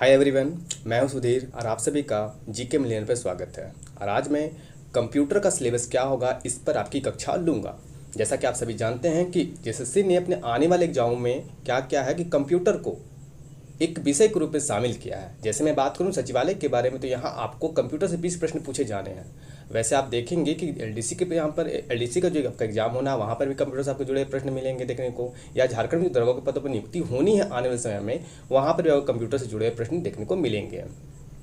Hi everyone, मैं हूं सुधीर और आप सभी का जीके मिलियन पर स्वागत है। और आज मैं कंप्यूटर का सिलेबस क्या होगा इस पर आपकी कक्षा लूँगा। जैसा कि आप सभी जानते हैं कि एसएससी ने अपने आने वाले एग्जाम में क्या क्या है कि कंप्यूटर को एक विषय के रूप में शामिल किया है। जैसे मैं बात करूं सचिवालय के बारे में, तो यहाँ आपको कंप्यूटर से 20 प्रश्न पूछे जाने हैं। वैसे आप देखेंगे कि एलडीसी के यहाँ पर एलडीसी का जो आपका एग्जाम होना है वहाँ पर भी कंप्यूटर से आपको जुड़े प्रश्न मिलेंगे देखने को, या झारखंड में दरोगा के पदों पर नियुक्ति होनी है आने वाले समय में, वहाँ पर भी आपको कंप्यूटर से जुड़े प्रश्न देखने को मिलेंगे।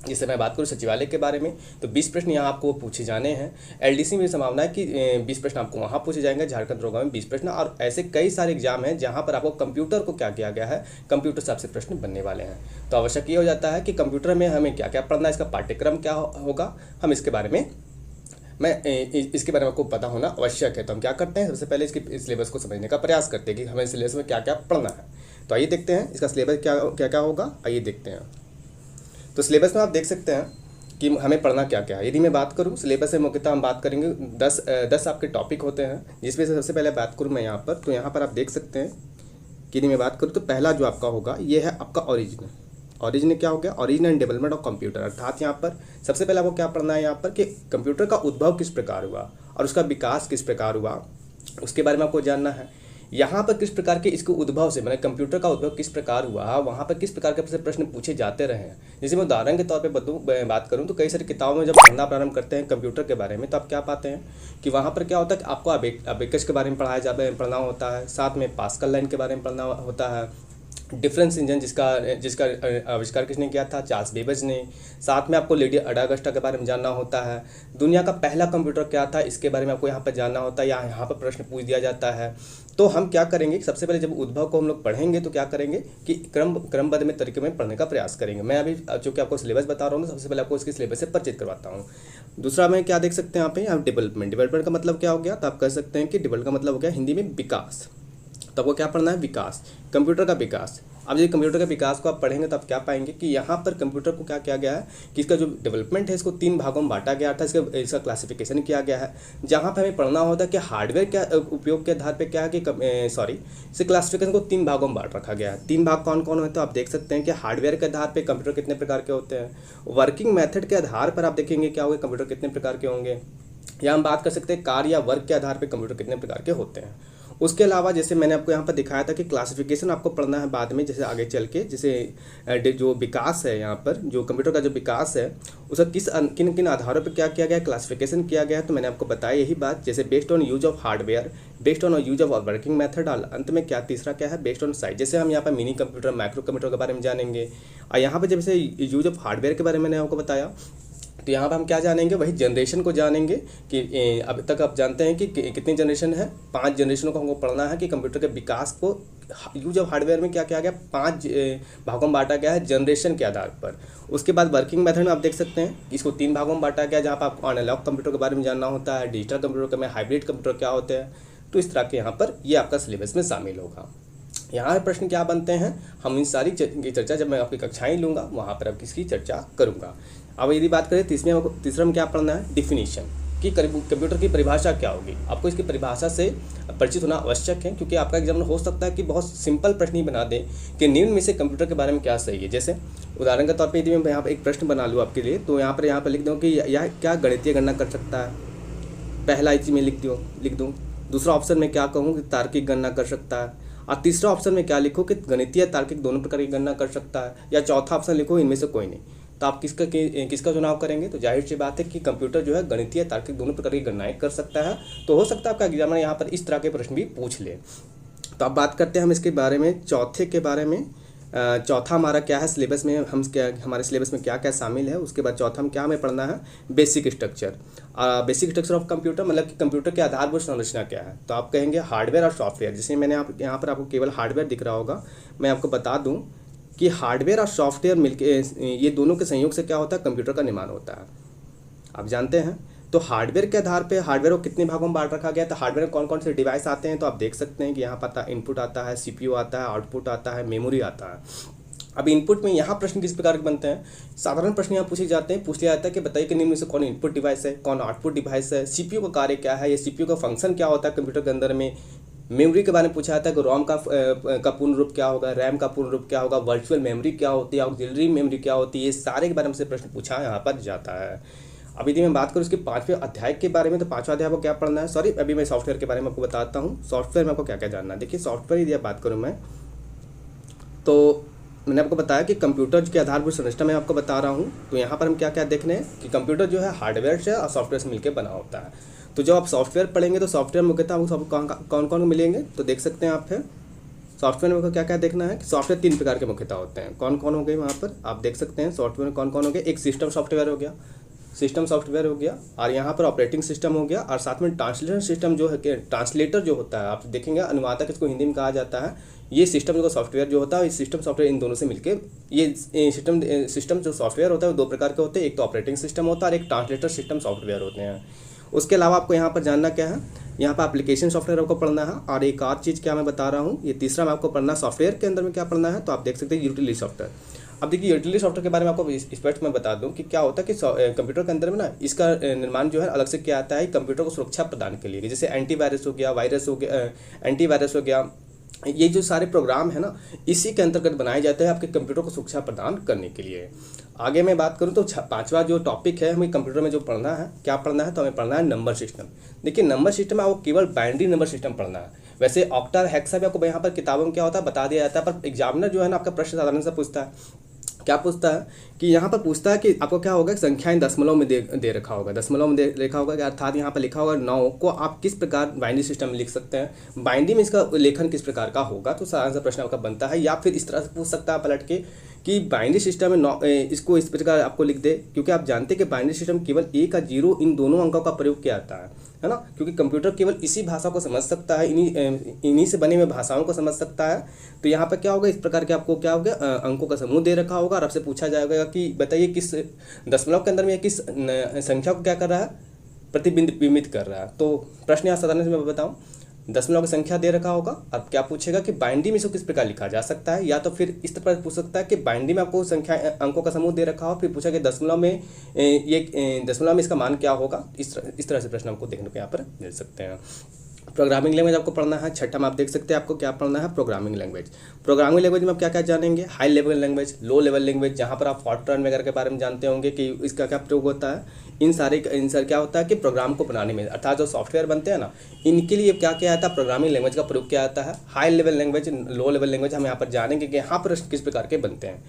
जैसे मैं बात करूँ सचिवालय के बारे में, तो 20 प्रश्न यहाँ आपको पूछे जाने हैं। एलडीसी में संभावना है कि 20 प्रश्न आपको वहाँ पूछे जाएंगे, झारखंड दरोगा में 20 प्रश्न, और ऐसे कई सारे एग्जाम हैं जहाँ पर आपको कंप्यूटर को क्या किया गया है, कंप्यूटर से आपसे प्रश्न बनने वाले हैं। तो आवश्यक ये हो जाता है कि कंप्यूटर में हमें क्या क्या पढ़ना है, इसका पाठ्यक्रम क्या होगा, हम इसके बारे में इसके बारे में आपको पता होना आवश्यक है। तो हम क्या करते हैं, सबसे पहले इसके सिलेबस को समझने का प्रयास करते हैं कि हमें सिलेबस में क्या क्या पढ़ना है। तो आइए देखते हैं इसका सिलेबस क्या क्या होगा। आइए देखते हैं। तो सिलेबस में आप देख सकते हैं कि हमें पढ़ना क्या क्या है। यदि मैं बात करूं सिलेबस से मुख्यतः हम बात करेंगे 10 आपके टॉपिक होते हैं, जिसमें से सबसे पहले बात करूं मैं यहाँ पर, तो यहाँ पर आप देख सकते हैं कि यदि मैं बात करूं तो पहला जो आपका होगा ये है आपका ओरिजिन क्या हो गया, origin and development of computer. अर्थात यहाँ पर सबसे पहले आपको क्या पढ़ना है यहाँ पर कि कंप्यूटर का उद्भव किस प्रकार हुआ और उसका विकास किस प्रकार हुआ, उसके बारे में आपको जानना है। यहाँ पर किस प्रकार के इसके उद्भव से, मैंने कंप्यूटर का उद्भव किस प्रकार हुआ, वहाँ पर किस प्रकार के प्रश्न पूछे जाते रहे हैं। जैसे मैं उदाहरण के तौर पे बात करूँ तो कई सारी किताबों में जब पढ़ना प्रारंभ करते हैं कंप्यूटर के बारे में, तो आप क्या पाते हैं कि वहाँ पर क्या होता है कि आपको अबेकस के बारे में पढ़ना होता है, साथ में पास्कल लाइन के बारे में पढ़ना होता है, डिफरेंस इंजन जिसका आविष्कार किसने किया था, चार्ल्स बेबेज ने। साथ में आपको लेडी अडागस्टा के बारे में जानना होता है। दुनिया का पहला कंप्यूटर क्या था, इसके बारे में आपको यहाँ पर जानना होता है, या यहाँ पर प्रश्न पूछ दिया जाता है। तो हम क्या करेंगे, सबसे पहले जब उद्भव को हम लोग पढ़ेंगे तो क्या करेंगे कि क्रमबद्ध में तरीके में पढ़ने का प्रयास करेंगे। मैं अभी चूँकि आपको सिलेबस बता रहा हूँ, सबसे पहले आपको इसके सिलेबस से परिचित करवाता हूँ। दूसरा मैं क्या देख सकते हैं यहाँ पे, यहाँ डेवलपमेंट का मतलब क्या हो गया, तो आप कह सकते हैं कि डेवलप का मतलब हो गया हिंदी में विकास। तो आपको क्या पढ़ना है, विकास, कंप्यूटर का विकास। अब यदि कंप्यूटर के विकास को आप पढ़ेंगे तो आप क्या पाएंगे कि यहाँ पर कंप्यूटर को क्या किया गया है कि इसका जो डेवलपमेंट है इसको 3 भागों में बांटा गया था, इसका क्लासिफिकेशन किया गया है। जहाँ पर हमें पढ़ना होता है कि हार्डवेयर क्या उपयोग के आधार पर क्या है कि इसे क्लासिफिकेशन को 3 भागों में बांट रखा गया है। 3 भाग कौन कौन होते हैं, आप देख सकते हैं कि हार्डवेयर के आधार पर कंप्यूटर कितने प्रकार के होते हैं, वर्किंग मेथड के आधार पर आप देखेंगे क्या होगा कंप्यूटर कितने प्रकार के होंगे, या हम बात कर सकते हैं कार्य या वर्क के आधार पर कंप्यूटर कितने प्रकार के होते हैं। उसके अलावा जैसे मैंने आपको यहाँ पर दिखाया था कि क्लासिफिकेशन आपको पढ़ना है बाद में, जैसे आगे चल के, जैसे जो विकास है यहाँ पर, जो कंप्यूटर का जो विकास है उसका किन किन आधारों पर क्या किया गया, क्लासिफिकेशन किया गया है। तो मैंने आपको बताया यही बात, जैसे based on use of hardware, based on use of working method, और अंत में क्या तीसरा क्या है, बेस्ड ऑन साइज। जैसे हम यहाँ पर मिनी कंप्यूटर, माइक्रो कंप्यूटर के बारे में जानेंगे, और यहाँ पर जैसे यूज ऑफ हार्डवेयर के बारे में मैंने आपको बताया, तो यहाँ पर हम क्या जानेंगे, वही जनरेशन को जानेंगे कि अब तक आप जानते हैं कि कितनी जनरेशन है, 5 जनरेशनों को हमको पढ़ना है कि कंप्यूटर के विकास को यूज ऑफ हार्डवेयर में क्या किया गया, 5 भागों में बांटा गया है जनरेशन के आधार पर। उसके बाद वर्किंग मेथड में आप देख सकते हैं इसको 3 भागों में बांटा गया, जहाँ पर आपको एनालॉग कंप्यूटर के बारे में जानना होता है, डिजिटल कंप्यूटर में हाइब्रिड कंप्यूटर क्या होते हैं। तो इस तरह के यहाँ पर ये आपका सिलेबस में शामिल होगा। यहाँ पर प्रश्न क्या बनते हैं, हम इन सारी की चर्चा जब मैं आपकी कक्षाएं लूँगा वहाँ पर अब किसकी चर्चा करूँगा। अब यदि बात करें तीसरा में क्या पढ़ना है, डिफिनीशन, कि कंप्यूटर की परिभाषा क्या होगी। आपको इसकी परिभाषा से परिचित होना आवश्यक है, क्योंकि आपका एग्जाम हो सकता है कि बहुत सिंपल प्रश्न ही बना दें कि निम्न में से कंप्यूटर के बारे में क्या सही है। जैसे उदाहरण के तौर पे यदि मैं यहाँ पर एक प्रश्न बना लूँ आपके लिए, तो यहाँ पर लिख दूँ कि यह क्या गणितीय गणना कर सकता है, पहला इसी में लिख दूँ। दूसरा ऑप्शन में क्या कहूँ कि तार्किक गणना कर सकता है, और तीसरा ऑप्शन में क्या लिखो कि गणितीय तार्किक दोनों प्रकार की गणना कर सकता है, या चौथा ऑप्शन लिखो इनमें से कोई नहीं। तो आप किसका चुनाव करेंगे, तो जाहिर सी बात है कि कंप्यूटर जो है गणितीय तार्किक दोनों प्रकार की गणनाएं कर सकता है। तो हो सकता है आपका एग्जामिनर यहाँ पर इस तरह के प्रश्न भी पूछ ले। तो अब बात करते हैं हम इसके बारे में, चौथे के बारे में। चौथा हमारा क्या है सिलेबस में, हमारे सिलेबस में क्या क्या शामिल है। उसके बाद चौथा में क्या हमें पढ़ना है, बेसिक स्ट्रक्चर ऑफ कंप्यूटर, मतलब कि कंप्यूटर के आधारभूत संरचना क्या है। तो आप कहेंगे हार्डवेयर और सॉफ्टवेयर। जैसे मैंने यहाँ पर आपको केवल हार्डवेयर दिख रहा होगा, मैं आपको बता दूँ कि हार्डवेयर और सॉफ्टवेयर मिलके ये दोनों के संयोग से क्या होता है, कंप्यूटर का निर्माण होता है, आप जानते हैं। तो हार्डवेयर के आधार पे हार्डवेयर को कितने भागों में बांट रखा गया है, तो हार्डवेयर में कौन कौन से डिवाइस आते हैं, तो आप देख सकते हैं कि यहाँ पर इनपुट आता है, सीपीयू आता है, आउटपुट आता है, मेमोरी आता है। अब इनपुट में यहाँ प्रश्न किस प्रकार के बनते हैं, साधारण प्रश्न यहाँ पूछ लिया जाता है कि बताइए कि निम्न में से कौन इनपुट डिवाइस है, कौन आउटपुट डिवाइस है, सीपीयू का कार्य क्या है, या सीपीयू का फंक्शन क्या होता है कंप्यूटर के अंदर में, मेमोरी के बारे में पूछा जाता है कि रोम का पूर्ण रूप क्या होगा, रैम का पूर्ण रूप क्या होगा, वर्चुअल मेमोरी क्या होती है, ऑक्सिलरी मेमोरी क्या होती है, ये सारे के बारे में से प्रश्न पूछा यहाँ पर जाता है। अब यदि मैं बात करूँ इसके 5वें अध्याय के बारे में, तो 5वां अध्याय को क्या पढ़ना है, सॉरी अभी मैं सॉफ्टवेयर के बारे में आपको बताता हूँ। सॉफ्टवेयर में आपको क्या क्या जानना है। देखिए सॉफ्टवेयर यदि बात करूँ मैं, तो मैंने आपको बताया कि कंप्यूटर की आधारभूत संरचना मैं आपको बता रहा हूँ। तो यहाँ पर हम क्या क्या देख रहे हैं कि कंप्यूटर जो है हार्डवेयर से और सॉफ्टवेयर से मिलकर बना होता है। तो जब आप सॉफ्टवेयर पढ़ेंगे तो सॉफ्टवेयर मुख्यतः आपको सब कौन कौन मिलेंगे, तो देख सकते हैं आप है सॉफ्टवेयर में क्या क्या देखना है कि सॉफ्टवेयर 3 प्रकार के मुख्यतः होते हैं। कौन कौन हो गए वहाँ पर आप देख सकते हैं सॉफ्टवेयर में कौन कौन हो गए। एक सिस्टम सॉफ्टवेयर हो गया, और यहाँ पर ऑपरेटिंग सिस्टम हो गया, और साथ में ट्रांसलेशन सिस्टम जो है कि ट्रांसलेटर जो होता है, आप देखेंगे अनुवादक इसको हिंदी में कहा जाता है। ये सिस्टम जो सॉफ्टवेयर जो होता है, इस सिस्टम सॉफ्टवेयर इन दोनों से मिलके ये सिस्टम जो सॉफ्टवेयर होता है वो 2 प्रकार के होते हैं। एक तो ऑपरेटिंग सिस्टम होता है और एक ट्रांसलेटर सिस्टम सॉफ्टवेयर होते हैं। उसके अलावा आपको यहाँ पर जानना क्या है, यहाँ पर एप्लीकेशन सॉफ्टवेयर आपको पढ़ना है, और एक और चीज़ क्या मैं बता रहा हूँ, ये तीसरा मैं आपको पढ़ना सॉफ्टवेयर के अंदर में क्या पढ़ना है, तो आप देख सकते हैं यूटिलिटी सॉफ्टवेयर। अब देखिए यूटिलिटी सॉफ्टवेयर के बारे में आपको स्पष्ट मैं बता दूं कि क्या होता है कि कंप्यूटर के अंदर में ना इसका निर्माण जो है अलग से क्या आता है, कंप्यूटर को सुरक्षा प्रदान के लिए, जैसे एंटीवायरस हो गया, एंटीवायरस हो गया, ये जो सारे प्रोग्राम है ना इसी के अंतर्गत बनाए जाते हैं आपके कंप्यूटर को सुरक्षा प्रदान करने के लिए। आगे मैं बात करूं तो 5वां जो टॉपिक है हमें कंप्यूटर में जो पढ़ना है, क्या पढ़ना है, तो हमें पढ़ना है नंबर सिस्टम। देखिए नंबर सिस्टम में आपको केवल बाइनरी नंबर सिस्टम पढ़ना है। वैसे ऑक्टा हेक्सा भी आपको यहाँ पर किताबों में क्या होता है बता दिया जाता है, पर एग्जामिनर जो है ना आपका प्रश्न साधारण सा पूछता है। क्या पूछता है कि यहाँ पर पूछता है कि आपको क्या होगा, संख्याएं दशमलव में दे रखा होगा, दशमलव में दे रखा होगा, अर्थात यहाँ पर लिखा होगा 9 को आप किस प्रकार बाइनरी सिस्टम में लिख सकते हैं, बाइनरी में इसका लेखन किस प्रकार का होगा। तो साधारण सा प्रश्न आपका बनता है, या फिर इस तरह से पूछ सकता है पलट के कि बाइनरी सिस्टम में इसको इस प्रकार आपको लिख दे, क्योंकि आप जानते हैं कि बाइनरी सिस्टम केवल 1 और 0 इन दोनों अंकों का प्रयोग किया जाता है ना, क्योंकि कंप्यूटर केवल इसी भाषा को समझ सकता है, इन्हीं से बने हुए भाषाओं को समझ सकता है। तो यहाँ पर क्या होगा, इस प्रकार के आपको क्या होगा अंकों का समूह दे रखा होगा, और आपसे पूछा जाएगा कि बताइए किस दशमलव के अंदर में किस संख्या को क्या कर रहा है, प्रतिबिंबित कर रहा है। तो प्रश्न यहाँ साधारण से मैं बताऊँ, दशमलव की संख्या दे रखा होगा। अब क्या पूछेगा कि बाइनरी में इसको किस प्रकार लिखा जा सकता है, या तो फिर इस तरह पूछ सकता है कि बाइनरी में आपको संख्या अंकों का समूह दे रखा हो, फिर पूछा कि दशमलव में इसका मान क्या होगा। इस तरह से प्रश्न हमको देखने को यहाँ पर मिल सकते हैं। प्रोग्रामिंग लैंग्वेज आपको पढ़ना है, छठा में आप देख सकते हैं आपको क्या पढ़ना है, प्रोग्रामिंग लैंग्वेज। प्रोग्रामिंग लैंग्वेज में आप क्या क्या जानेंगे, high level language, low level language, जहाँ पर आप फॉर्ट्रान वगैरह के बारे में जानते होंगे कि इसका क्या प्रयोग होता है। इन सारे क्या होता है कि प्रोग्राम को बनाने में, अर्थात जो सॉफ्टवेयर बनते हैं ना, इनके लिए क्या क्या आता है, प्रोग्रामिंग लैंग्वेज का प्रयोग किया जाता है। High level language, low level language हम यहाँ पर जानेंगे कि यहाँ पर किस प्रकार के बनते हैं।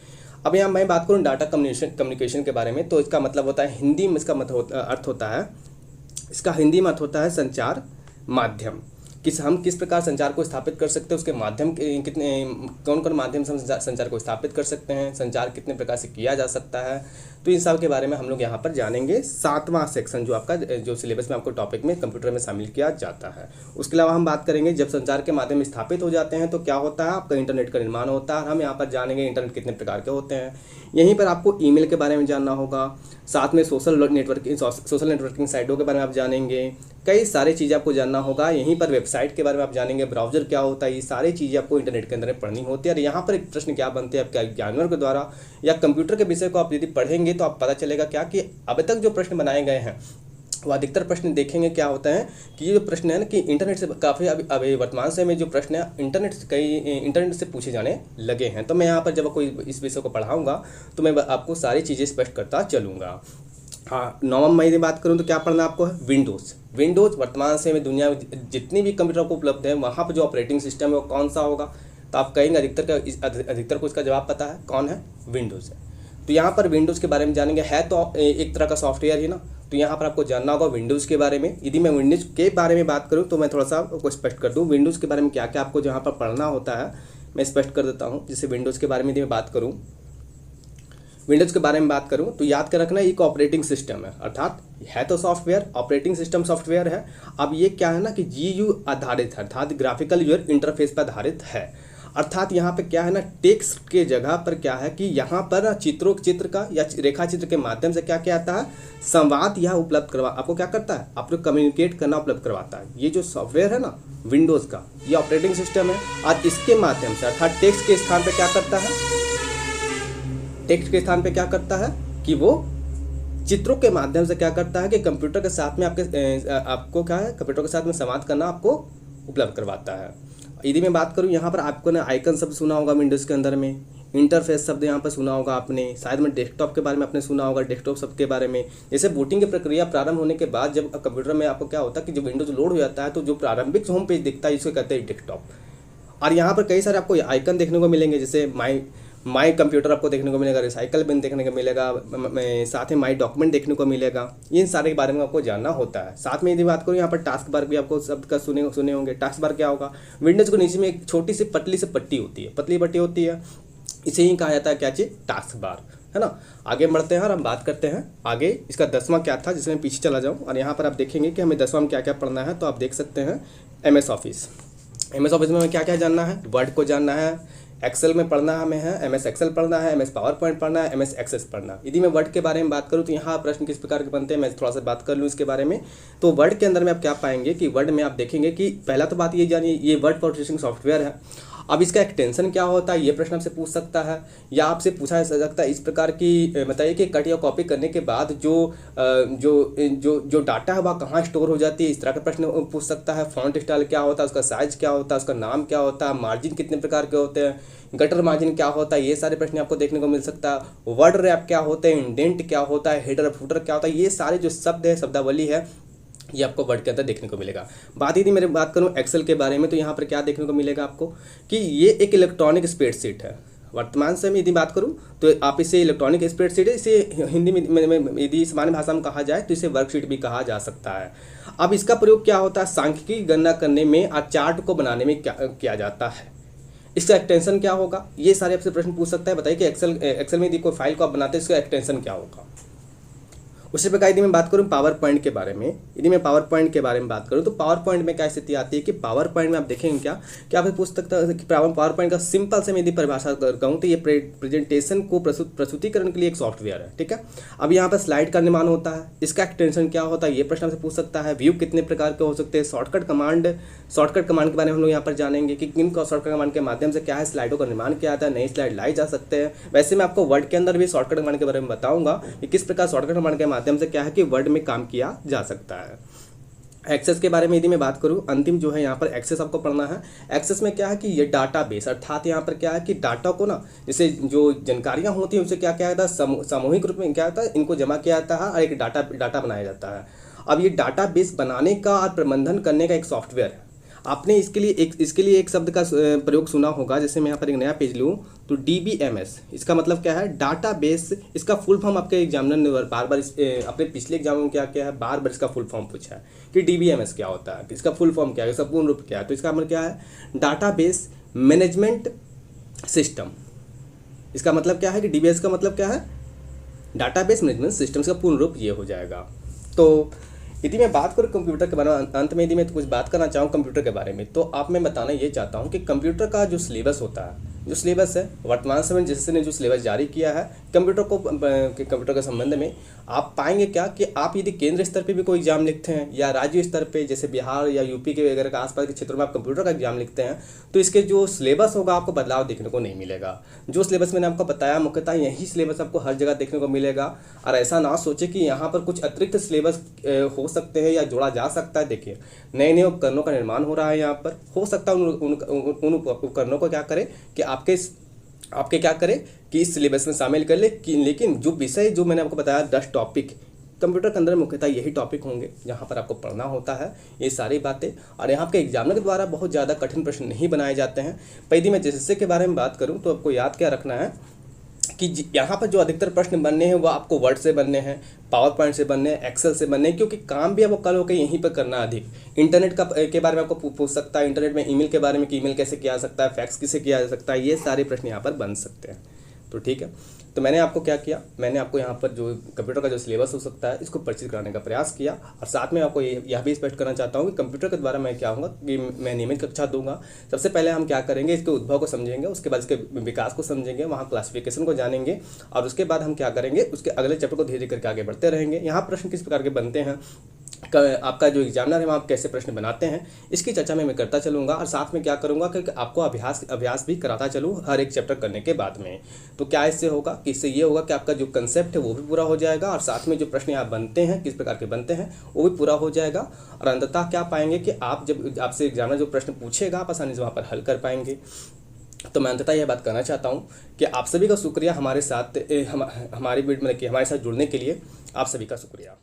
अब यहाँ मैं बात करूँ डाटा कम्युनिकेशन के बारे में, तो इसका मतलब होता है हिंदी में इसका अर्थ होता है, इसका हिंदी में अर्थ होता है संचार माध्यम। हम किस प्रकार संचार को स्थापित कर सकते हैं, उसके माध्यम कितने कौन कौन माध्यम से हम संचार को स्थापित कर सकते हैं, संचार कितने प्रकार से किया जा सकता है। तो इन सब के बारे में हम लोग यहाँ पर जानेंगे। 7वां सेक्शन जो आपका जो सिलेबस में आपको टॉपिक में कंप्यूटर में शामिल किया जाता है। उसके अलावा हम बात करेंगे जब संचार के माध्यम स्थापित हो जाते हैं तो क्या होता है, आपका इंटरनेट का निर्माण होता है। हम यहाँ पर जानेंगे इंटरनेट कितने प्रकार के होते हैं। यहीं पर आपको ईमेल के बारे में जानना होगा, साथ में सोशल नेटवर्किंग साइटों के बारे में आप जानेंगे, कई सारी चीज़ें आपको जानना होगा। यहीं पर वेबसाइट के बारे में आप जानेंगे, ब्राउजर क्या होता है, ये सारी चीज़ें आपको इंटरनेट के अंदर पढ़नी होती है। और यहाँ पर एक प्रश्न क्या बनते हैं आपके एग्जामिनर के द्वारा, या कंप्यूटर के विषय को आप यदि पढ़ेंगे तो आप पता चलेगा क्या कि अब तक जो प्रश्न बनाए गए हैं वो अधिकतर प्रश्न देखेंगे क्या होता है कि ये जो प्रश्न है ना कि इंटरनेट से काफ़ी अभी वर्तमान समय में जो प्रश्न है इंटरनेट से पूछे जाने लगे हैं। तो मैं यहाँ पर जब कोई इस विषय को पढ़ाऊँगा तो मैं आपको सारी चीज़ें स्पष्ट करता चलूँगा। हाँ, 9वां मई की बात करूँ तो क्या पढ़ना आपको है, विंडोज़। वर्तमान समय में दुनिया में जितनी भी कंप्यूटर को उपलब्ध है वहाँ पर जो ऑपरेटिंग सिस्टम है वो कौन सा होगा, तो आप कहेंगे अधिकतर को इसका जवाब पता है, कौन है, विंडोज़ है। तो यहाँ पर विंडोज़ के बारे में जानेंगे, है तो एक तरह का सॉफ्टवेयर ही ना, तो यहाँ पर आपको जानना होगा विंडोज़ के बारे में। यदि मैं विंडोज़ के बारे में बात करूँ तो मैं थोड़ा सा आपको स्पष्ट कर दूँ विंडोज़ के बारे में क्या क्या आपको जहाँ पर पढ़ना होता है, मैं स्पष्ट कर देता हूँ। जैसे विंडोज़ के बारे में यदि मैं बात करूँ, विंडोज़ के बारे में बात करूँ तो याद कर रखना एक ऑपरेटिंग सिस्टम है, अर्थात है तो सॉफ्टवेयर, ऑपरेटिंग सिस्टम सॉफ्टवेयर है। अब ये क्या है ना कि GU आधारित है, अर्थात ग्राफिकल यूजर इंटरफेस पर आधारित है। अर्थात यहाँ पे क्या है ना, टेक्स्ट के जगह पर क्या है कि यहाँ पर चित्र का या रेखा चित्र के माध्यम से क्या क्या आता है, संवाद यह उपलब्ध करवा आपको क्या करता है, आपको कम्युनिकेट करना उपलब्ध करवाता है। ये जो सॉफ्टवेयर है ना विंडोज़ का, ये ऑपरेटिंग सिस्टम है, और इसके माध्यम से अर्थात टेक्स्ट के स्थान पर क्या करता है, टेक्स्ट के स्थान पे क्या करता है कि वो चित्रों के माध्यम से क्या करता है कि कंप्यूटर के साथ में आपको क्या है, कंप्यूटर के साथ में संवाद करना आपको उपलब्ध करवाता है। यदि मैं बात करूँ यहाँ पर आपको ना आइकन शब्द सुना होगा विंडोज़ के अंदर में, इंटरफेस शब्द यहाँ पर सुना होगा आपने, शायद में डेस्कटॉप के बारे में आपने सुना होगा, डेस्कटॉप शब्द के बारे में। जैसे बूटिंग की प्रक्रिया प्रारंभ होने के बाद जब कंप्यूटर में आपको क्या होता है कि जब विंडोज लोड हो जाता है तो जो प्रारंभिक होम पेज दिखता है इसको कहते हैं डेस्कटॉप। और यहाँ पर कई सारे आपको आइकन देखने को मिलेंगे, जैसे माई कंप्यूटर आपको देखने को मिलेगा, रिसाइकल बिन देखने को मिलेगा, साथ ही माई डॉक्यूमेंट देखने को मिलेगा। इन सारे के बारे में आपको जानना होता है। साथ में यदि बात करूँ यहाँ पर टास्क बार भी आपको शब्द का सुने होंगे। टास्क बार क्या होगा, विंडोज को नीचे में एक छोटी सी पतली से पट्टी होती है, पतली पट्टी होती है, इसे ही कहा जाता है क्या चीज़, टास्क बार, है ना। आगे बढ़ते हैं और हम बात करते हैं आगे इसका 10वां क्या था, जिसमें पीछे चला जाऊँ और यहाँ पर आप देखेंगे कि हमें 10वां में क्या क्या पढ़ना है। तो आप देख सकते हैं MS ऑफिस। MS ऑफिस में हमें क्या क्या जानना है, वर्ड को जानना है, एक्सेल में पढ़ना हमें है, MS एक्सेल पढ़ना है, MS पावर पॉइंट पढ़ना है, MS एक्सेस पढ़ना। यदि मैं वर्ड के बारे में बात करूँ तो यहाँ प्रश्न किस प्रकार के बनते हैं, मैं थोड़ा सा बात कर लूँ इसके बारे में। तो वर्ड के अंदर में आप क्या पाएंगे कि वर्ड में आप देखेंगे कि पहला तो बात ये जानिए, ये वर्ड प्रोसेसिंग सॉफ्टवेयर है। अब इसका एक्सटेंशन क्या होता है, ये प्रश्न आपसे पूछ सकता है, या आपसे पूछा जा सकता है इस प्रकार की बताइए कि कट या कॉपी करने के बाद जो डाटा है वह कहाँ स्टोर हो जाती है, इस तरह का प्रश्न पूछ सकता है। फॉन्ट स्टाइल क्या होता है, उसका साइज क्या होता है, उसका नाम क्या होता है, मार्जिन कितने प्रकार के होते हैं, गटर मार्जिन क्या होता है, ये सारे प्रश्न आपको देखने को मिल सकता है। वर्ड रैप क्या होते हैं, इंडेंट क्या होता है, हेडर फुटर क्या होता है, ये सारे जो शब्द है, शब्दावली है, ये आपको वर्ड के अंदर देखने को मिलेगा। बात यदि मैं बात करूं एक्सेल के बारे में तो यहाँ पर क्या देखने को मिलेगा आपको कि ये एक इलेक्ट्रॉनिक स्प्रेडशीट है। वर्तमान समय यदि बात करूं तो आप इसे इलेक्ट्रॉनिक स्प्रेडशीट है, इसे हिंदी में यदि सामान्य भाषा में कहा जाए तो इसे वर्कशीट भी कहा जा सकता है। अब इसका प्रयोग क्या होता है, सांख्यिकी गणना करने में और चार्ट को बनाने में क्या किया जाता है। इसका एक्सटेंशन क्या होगा, ये सारे आपसे प्रश्न पूछ सकता है। बताइए कि एक्सेल में यदि कोई फाइल को आप बनाते हैं इसका एक्सटेंशन क्या होगा। उसी प्रकार यदि मैं बात करूं पावर पॉइंट के बारे में, यदि मैं पावर पॉइंट के बारे में बात करूं तो पावर पॉइंट में क्या स्थिति आती है कि पावर पॉइंट में आप देखेंगे क्या कि आपसे पूछ सकता है कि पावर पॉइंट का सिंपल से मैं यदि परिभाषा कहूँ तो ये प्रेजेंटेशन को प्रस्तुतिकरण के लिए एक सॉफ्टवेयर है, ठीक है। अब यहाँ पर स्लाइड का निर्माण होता है, इसका एक्सटेंशन क्या होता है, ये प्रश्न आपसे पूछ सकता है। व्यू कितने प्रकार के हो सकते हैं, शॉर्टकट कमांड के बारे में हम लोग यहाँ पर जानेंगे कि किन शॉर्टकट कमांड के माध्यम से क्या है स्लाइडों का निर्माण किया जाता है, नई स्लाइड लाई जा सकते हैं। वैसे मैं आपको वर्ड के अंदर भी शॉर्टकट कमांड के बारे में बताऊंगा कि किस प्रकार शॉर्टकट कमांड के माध्यम से क्या है कि वर्ड में काम किया जा सकता है। एक्सेस के बारे में यदि मैं बात करूं, अंतिम जो है यहाँ पर एक्सेस आपको पढ़ना है। एक्सेस में क्या है कि ये डाटाबेस, अर्थात यहाँ पर क्या है कि डाटा को ना, जैसे जो जानकारियाँ होती हैं उसे क्या किया जाता है, सामूहिक रूप में क्या होता है, इनको जमा किया जाता है और एक डाटा बनाया जाता है। अब ये डाटाबेस बनाने का और प्रबंधन करने का एक सॉफ्टवेयर है। आपने इसके लिए एक शब्द का प्रयोग सुना होगा, जैसे मैं यहाँ पर एक नया पेज लूँ तो DBMS, इसका मतलब क्या है, डाटाबेस। इसका फुल फॉर्म आपके एग्जामिनर ने बार बार अपने पिछले एग्जाम में क्या किया है, बार बार इसका फुल फॉर्म पूछा है कि DBMS क्या होता है, इसका फुल फॉर्म क्या है, इसका पूर्ण रूप क्या है। तो इसका मतलब क्या है, डाटाबेस मैनेजमेंट सिस्टम। इसका मतलब क्या है कि DBMS का मतलब क्या है, डाटाबेस मैनेजमेंट सिस्टम का पूर्ण रूप ये हो जाएगा। तो यदि मैं बात करूँ कंप्यूटर के बारे में, अंत में यदि मैं कुछ बात करना चाहूँ कंप्यूटर के बारे में, तो आप मैं बताना ये चाहता हूँ कि कंप्यूटर का जो सिलेबस होता है, जो सिलेबस है वर्तमान समय जिसने जो सिलेबस जारी किया है कंप्यूटर के संबंध में, आप पाएंगे क्या कि आप यदि केंद्र स्तर पे भी कोई एग्जाम लिखते हैं या राज्य स्तर पे जैसे बिहार या यूपी के वगैरह के आसपास के क्षेत्रों में आप कंप्यूटर का एग्जाम लिखते हैं तो इसके जो सिलेबस होगा आपको बदलाव देखने को नहीं मिलेगा। जो सिलेबस मैंने आपको बताया मुख्यतः यही सिलेबस आपको हर जगह देखने को मिलेगा। और ऐसा ना सोचे कि यहाँ पर कुछ अतिरिक्त सिलेबस हो सकते हैं या जोड़ा जा सकता है। देखिए नए नए उपकरणों का निर्माण हो रहा है, यहाँ पर हो सकता है उन उपकरणों को क्या करें कि आपके क्या करें कि इस सिलेबस में शामिल कर ले, लेकिन जो विषय जो मैंने आपको बताया 10 टॉपिक कंप्यूटर के अंदर मुख्यतः यही टॉपिक होंगे जहाँ पर आपको पढ़ना होता है ये सारी बातें। और यहाँ के एग्जामिनर के द्वारा बहुत ज़्यादा कठिन प्रश्न नहीं बनाए जाते हैं। यदि मैं जिससे के बारे में बात करूँ तो आपको याद क्या रखना है कि यहाँ पर जो अधिकतर प्रश्न बनने हैं वो आपको वर्ड से बनने हैं, पावर पॉइंट से बनने हैं, एक्सेल से बनने हैं, क्योंकि काम भी आपको कल होकर यहीं पर करना है। अधिक इंटरनेट के बारे में आपको पूछ सकता है, इंटरनेट में ईमेल के बारे में कि ईमेल कैसे किया जा सकता है, फैक्स किसे किया जा सकता है, ये सारे प्रश्न यहाँ पर बन सकते हैं। तो ठीक है, तो मैंने आपको क्या किया, मैंने आपको यहाँ पर जो कंप्यूटर का जो सिलेबस हो सकता है इसको परिचित कराने का प्रयास किया। और साथ में आपको यह भी स्पष्ट करना चाहता हूँ कि कंप्यूटर के द्वारा मैं क्या होगा कि मैं नियमित कक्षा दूंगा। सबसे पहले हम क्या करेंगे, इसके उद्भव को समझेंगे, उसके बाद इसके विकास को समझेंगे, वहाँ क्लासिफिकेशन को जानेंगे, और उसके बाद हम क्या करेंगे, उसके अगले चैप्टर को धीरे धीरे करके आगे बढ़ते रहेंगे। यहाँ प्रश्न किस प्रकार के बनते हैं आपका जो एग्जामिनर है वहाँ आप कैसे प्रश्न बनाते हैं, इसकी चर्चा मैं करता चलूँगा। और साथ में क्या करूँगा कि आपको अभ्यास भी कराता चलूँ हर एक चैप्टर करने के बाद में। तो क्या इससे होगा कि इससे ये होगा कि आपका जो कंसेप्ट है वो भी पूरा हो जाएगा, और साथ में जो प्रश्न आप बनते हैं किस प्रकार के बनते हैं वो भी पूरा हो जाएगा। और अंततः क्या पाएंगे कि आप जब आपसे एग्जामिनर जो प्रश्न पूछेगा आप आसानी से वहाँ पर हल कर पाएंगे। तो मैं अंततः यह बात कहना चाहता हूँ कि आप सभी का शुक्रिया हमारे साथ हमारी वीडियो मतलब कि हमारे साथ जुड़ने के लिए। आप सभी का शुक्रिया।